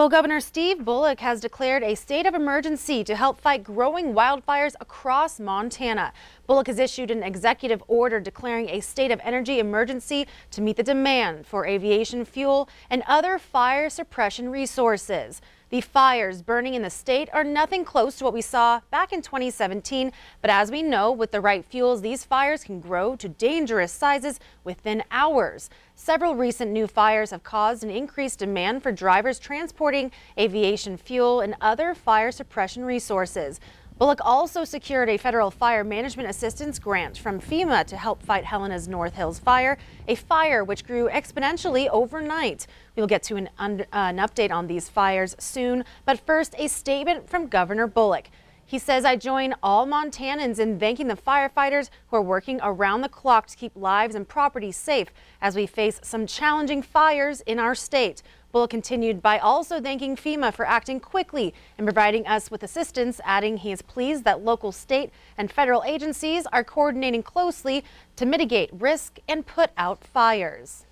Well, Governor Steve Bullock has declared a state of emergency to help fight growing wildfires across Montana. Bullock has issued an executive order declaring a state of energy emergency to meet the demand for aviation fuel and other fire suppression resources. The fires burning in the state are nothing close to what we saw back in 2017, but as we know, with the right fuels, these fires can grow to dangerous sizes within hours. Several recent new fires have caused an increased demand for drivers transporting aviation fuel and other fire suppression resources. Bullock also secured a federal fire management assistance grant from FEMA to help fight Helena's North Hills fire, a fire which grew exponentially overnight. We'll get to an update on these fires soon, but first, a statement from Governor Bullock. He says, "I join all Montanans in thanking the firefighters who are working around the clock to keep lives and property safe as we face some challenging fires in our state." Bullock continued by also thanking FEMA for acting quickly and providing us with assistance, adding he is pleased that local, state, and federal agencies are coordinating closely to mitigate risk and put out fires.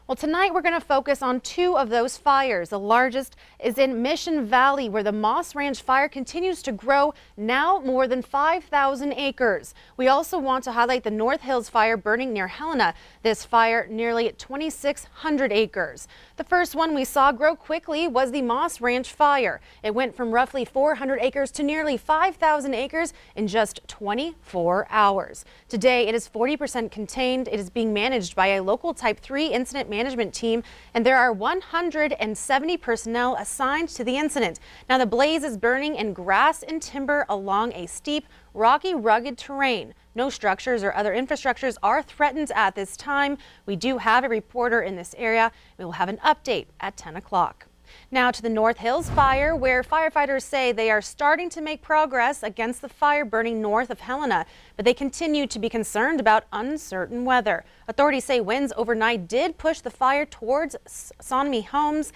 Well, tonight we're going to focus on two of those fires. The largest is in Mission Valley, where the Moss Ranch fire continues to grow, now more than 5,000 acres. We also want to highlight the North Hills fire burning near Helena. This fire nearly 2,600 acres. The first one we saw grow quickly was the Moss Ranch fire. It went from roughly 400 acres to nearly 5,000 acres in just 24 hours. Today, it is 40% contained. It is being managed by a local Type 3 incident management team, and there are 170 personnel assigned to the incident. Now, the blaze is burning in grass and timber along a steep, rocky, rugged terrain. No structures or other infrastructures are threatened at this time. We do have a reporter in this area. We will have an update at 10 o'clock. Now to the North Hills fire, where firefighters say they are starting to make progress against the fire burning north of Helena, but they continue to be concerned about uncertain weather. Authorities say winds overnight did push the fire towards some homes,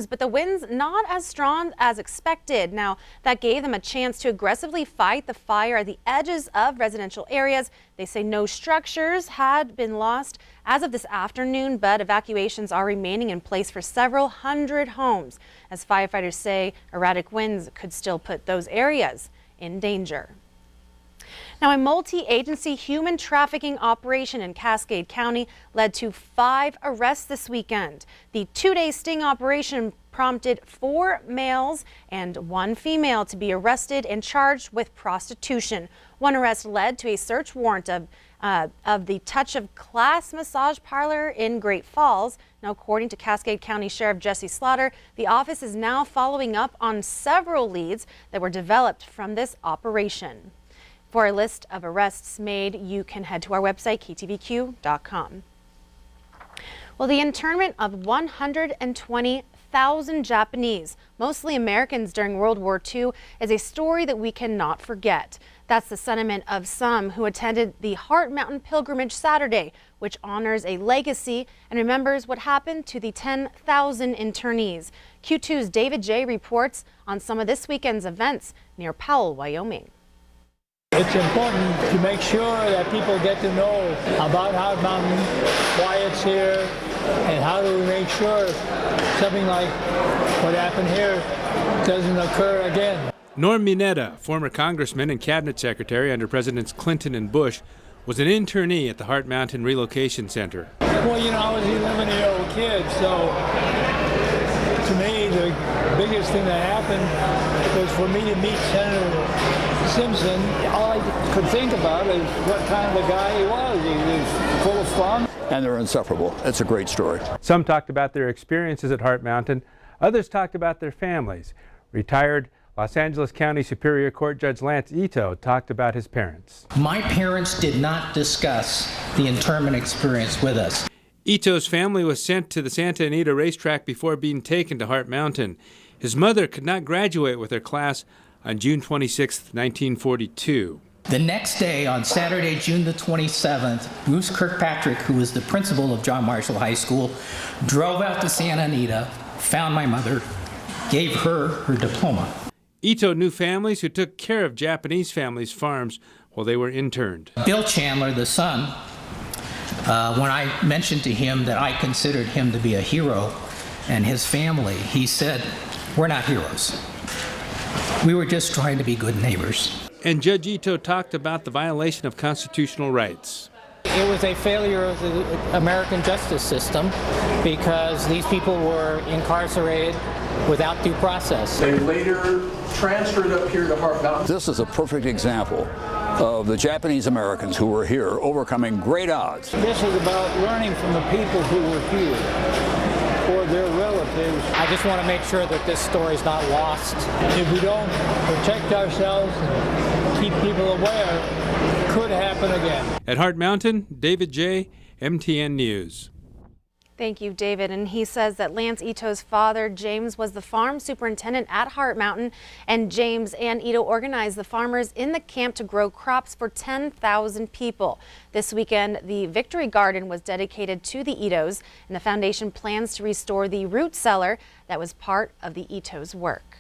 but the winds not as strong as expected. Now, that gave them a chance to aggressively fight the fire at the edges of residential areas. They say no structures had been lost as of this afternoon, but evacuations are remaining in place for several hundred homes, as firefighters say erratic winds could still put those areas in danger. Now, a multi-agency human trafficking operation in Cascade County led to 5 arrests this weekend. The 2-day sting operation prompted 4 males and 1 female to be arrested and charged with prostitution. One arrest led to a search warrant of the Touch of Class massage parlor in Great Falls. Now, according to Cascade County Sheriff Jesse Slaughter, the office is now following up on several leads that were developed from this operation. For a list of arrests made, you can head to our website, ktvq.com. Well, the internment of 120,000 Japanese, mostly Americans during World War II, is a story that we cannot forget. That's the sentiment of some who attended the Heart Mountain Pilgrimage Saturday, which honors a legacy and remembers what happened to the 10,000 internees. Q2's David J. reports on some of this weekend's events near Powell, Wyoming. It's important to make sure that people get to know about Heart Mountain, why it's here, and how do we make sure something like what happened here doesn't occur again. Norm Mineta, former congressman and cabinet secretary under Presidents Clinton and Bush, was an internee at the Heart Mountain Relocation Center. Well, you know, I was an 11-year-old kid, so to me the biggest thing that happened was for me to meet Senator Simpson. All I could think about is what kind of a guy he was. He was full of fun. And they're inseparable. It's a great story. Some talked about their experiences at Heart Mountain. Others talked about their families. Retired Los Angeles County Superior Court Judge Lance Ito talked about his parents. My parents did not discuss the internment experience with us. Ito's family was sent to the Santa Anita racetrack before being taken to Heart Mountain. His mother could not graduate with her class on June 26, 1942. The next day, on Saturday, June the 27th, Bruce Kirkpatrick, who was the principal of John Marshall High School, drove out to Santa Anita, found my mother, gave her her diploma. Ito knew families who took care of Japanese families' farms while they were interned. Bill Chandler, the son, when I mentioned to him that I considered him to be a hero, and his family, he said, "We're not heroes. We were just trying to be good neighbors." And Judge Ito talked about the violation of constitutional rights. It was a failure of the American justice system because these people were incarcerated without due process. They later transferred up here to Heart Mountain. This is a perfect example of the Japanese Americans who were here overcoming great odds. This is about learning from the people who were here or their relatives. I just want to make sure that this story is not lost. If we don't protect ourselves and keep people aware, it could happen again. At Heart Mountain, David J., MTN News. Thank you, David. And he says that Lance Ito's father, James, was the farm superintendent at Heart Mountain, and James and Ito organized the farmers in the camp to grow crops for 10,000 people. This weekend, the Victory Garden was dedicated to the Itos, and the foundation plans to restore the root cellar that was part of the Itos' work.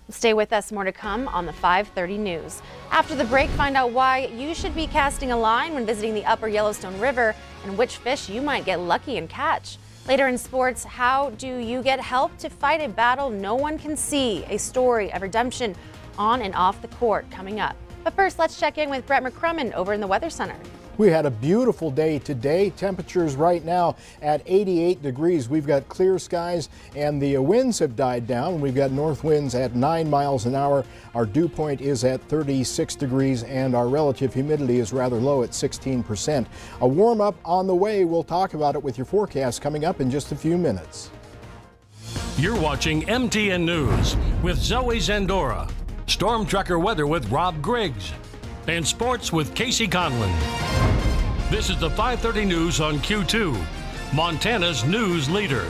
Stay with us, more to come on the 5:30 news. After the break, find out why you should be casting a line when visiting the Upper Yellowstone River and which fish you might get lucky and catch. Later in sports, how do you get help to fight a battle no one can see? A story of redemption on and off the court coming up. But first, let's check in with Brett McCrummon over in the Weather Center. We had a beautiful day today. Temperatures right now at 88 degrees. We've got clear skies and the winds have died down. We've got north winds at 9 miles an hour. Our dew point is at 36 degrees and our relative humidity is rather low at 16%. A warm up on the way. We'll talk about it with your forecast coming up in just a few minutes. You're watching MTN News with Zoe Zandora, Storm Tracker weather with Rob Griggs, and sports with Casey Conlon. This is the 5:30 news on Q2, Montana's news leader.